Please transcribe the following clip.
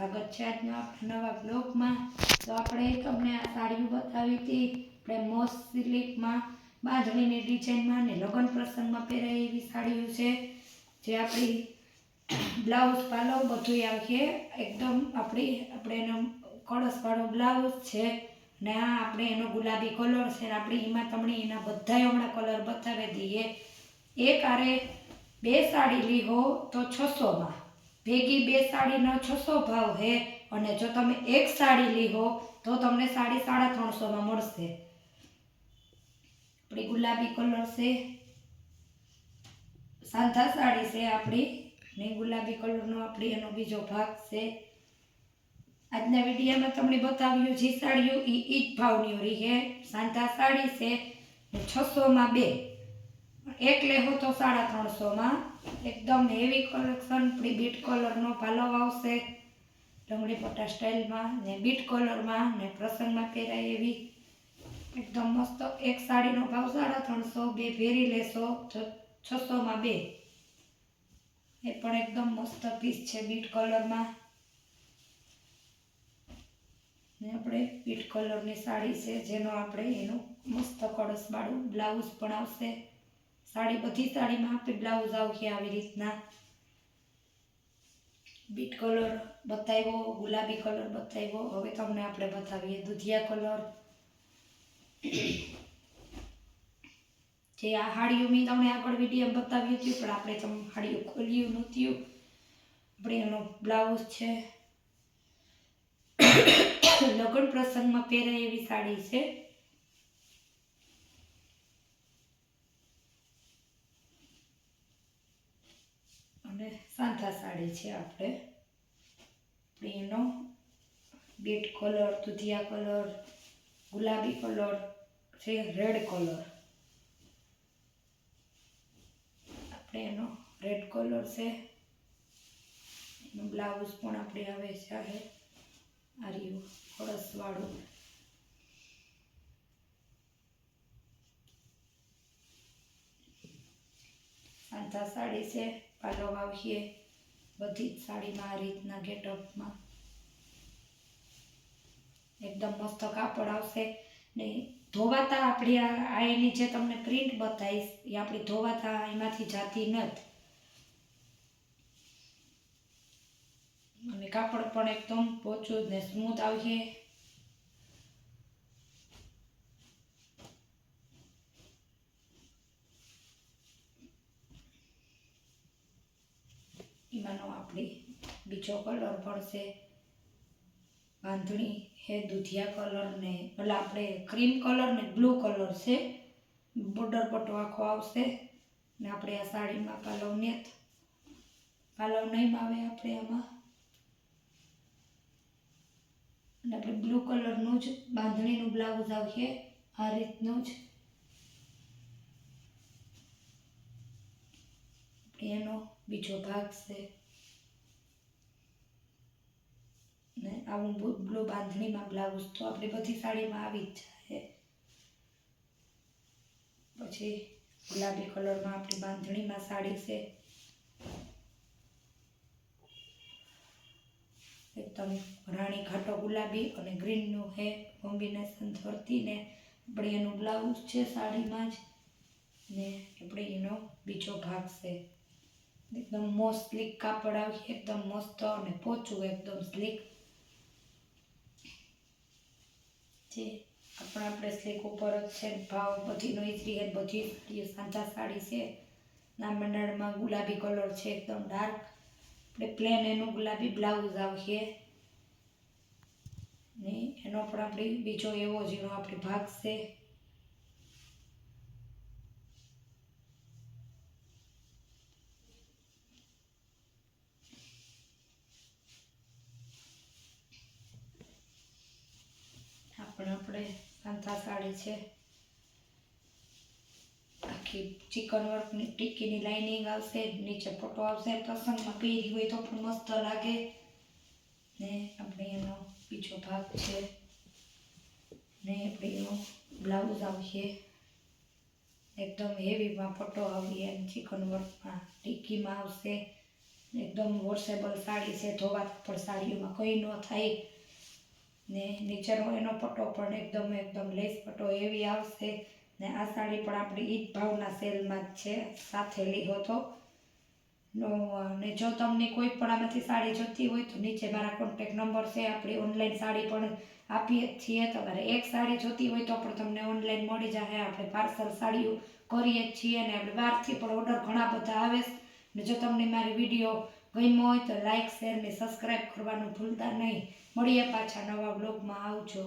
સ્વાગત છે આજના આપણા નવા બ્લોગમાં। તો આપણે તમને આ સાડીઓ બતાવી હતી, આપણે મોસ સિલ્કમાં બાંધણીની ડિઝાઇનમાં ને લગ્ન પ્રસંગમાં પહેરાય એવી સાડીઓ છે, જે આપણી બ્લાઉઝ પાલવ બધું આવશે એકદમ આપણે એનો કળશવાળો બ્લાઉઝ છે ને આ આપણે એનો ગુલાબી કલર છે। આપણે એમાં તમને એના બધાય હમણાં કલર બતાવી દઈએ। એક આરે બે સાડી લીધો તો 600 માં, ભેગી બે સાડીનો 600 ભાવ છે, અને જો તમે એક સાડી લીધો તો તમને સાડી 350 માં મળશે। આપણી ગુલાબી કલર છે, સાંધા સાડી છે આપણી ને ગુલાબી કલરનો આપણી એનો બીજો ભાગ છે। આજના વિડીયોમાં તમને બતાવ્યું જે સાડીઓ એ જ ભાવની રહી છે। સાંધા સાડી છે 600 માં બે, એક લેહો તો 350 માં। એકદમ હેવી કલેક્શન, બીટ કલરનો પાલવ આવશે લંગડી પટ્ટા સ્ટાઇલમાં ને બીટ કલરમાં ને પ્રસંગમાં પહેરાય એવી એકદમ મસ્ત। એક સાડીનો ભાવ 350, બે ભેરી લેશો તો 600 માં બે। એ પણ એકદમ મસ્ત પીસ છે બીટ કલરમાં ને આપણે બીટ કલરની સાડી છે, જેનો આપણે એનું મસ્ત કળશવાળું બ્લાઉઝ પણ આવશે। સાડી બધી સાડીમાં આપણે બ્લાઉઝ આવશે આવી રીતના। બીટ કલર બતાવ્યો, ગુલાબી કલર બતાવ્યો, હવે તમને આપણે બતાવીએ દુધિયા કલર। જે આ હાડીઓ મેં તમને આગળ વિડીયો બતાવ્યું હતું, પણ આપણે તમને હાડીઓ ખોલ્યું નહોતું। આપણે એનો બ્લાઉઝ છે, લગ્ન પ્રસંગમાં પહેરાય એવી સાડી છે। અને સાંધા સાડી છે આપણે એનો બીટ કલર, દુધિયા કલર, ગુલાબી કલર છે, રેડ કલર આપણે એનો રેડ કલર છે। એનું બ્લાઉઝ પણ આપણે આવે છે આ રહ્યું કળશવાળું। સાંધા સાડી છે, પાલવ આવશે બધી જ સાડીમાં આ રીતના ગેટઅપમાં એકદમ મસ્ત કાપડ આવશે ને ધોવાતા આપણી આ એની જે તમને પ્રિન્ટ બતાવીશ એ આપણી ધોવાતા એમાંથી જાતી નથી, અને કાપડ પણ એકદમ પોચું ને સ્મૂથ આવશે। એમાંનો આપણી બીજો કલર પડશે બાંધણી હે દુધિયા કલર ને એટલે આપણે ક્રીમ કલર ને બ્લુ કલર છે। બોર્ડર પટ્ટો આખો આવશે ને આપણે આ સાડીમાં પાલવ નહીં આવે આપણે આમાં, અને આપણે બ્લુ કલરનું જ બાંધણીનું બ્લાઉઝ આવશે આ રીતનું જ। એનો બીજો ભાગ છે ને આવું બ્લુ બાંધણીમાં બ્લાઉઝ તો આપણે બધી સાડીમાં આવી જ જાય। પછી ગુલાબી કલરમાં આપણી બાંધણીમાં સાડી છે, એકદમ રાણી ઘાટો ગુલાબી અને ગ્રીનનું હે કોમ્બિનેશન ધરતીને આપણે એનું બ્લાઉઝ છે સાડીમાં જ ને આપણે એનો બીજો ભાગ છે। એકદમ મોસ્ટ સ્લીક કાપડ આવશે, એકદમ મસ્ત અને પોચું એકદમ સ્લીક છે। આપણે સ્લીક ઉપર જ છે ભાવ બધીનો ઇઝરી હે, બધી સાંધા સાડી છે। ના મંડાળમાં ગુલાબી કલર છે એકદમ ડાર્ક, આપણે પ્લેન એનું ગુલાબી બ્લાઉઝ આવશે ને એનો પણ આપણે બીજો એવો જ એનો આપણે ભાગ છે। આપણે સાંધા સાડી છે, આખી ચિકન વર્કની ટીકીની લાઇનિંગ આવશે, નીચે પટ્ટો આવશે, પ્રસંગમાં પહેરી હોય તો પણ મસ્ત લાગે ને આપણે એનો બીજો ભાગ છે ને આપણે એનો બ્લાઉઝ આવશે એકદમ હેવીમાં, પટ્ટો આવશે ચિકન વર્કમાં ટીકીમાં આવશે એકદમ વોશેબલ સાડી છે, ધોવાથી પણ સાડીઓમાં કંઈ ન થાય ને નીચેનો એનો પટ્ટો પણ એકદમ લેસ પટ્ટો એવી આવશે ને આ સાડી પણ આપણી ઈ જ ભાવના સેલમાં જ છે, સાથે લીધો હતો ને જો તમને કોઈ પણ આમાંથી સાડી જોતી હોય તો નીચે મારા કોન્ટેક્ટ નંબર છે, આપણી ઓનલાઈન સાડી પણ આપીએ જ છીએ, તમારે એક સાડી જોતી હોય તો પણ તમને ઓનલાઈન મળી જશે, આપણે પાર્સલ સાડીઓ કરીએ જ છીએ અને આપણે બહારથી પણ ઓર્ડર ઘણા બધા આવે છે ને જો તમને મારી વિડીયો ગમ્યો હોય તો લાઇક શેર ને સબસ્ક્રાઈબ કરવાનું ભૂલતા નહીં. મળીએ પાછા નવા બ્લોગમાં. આવજો.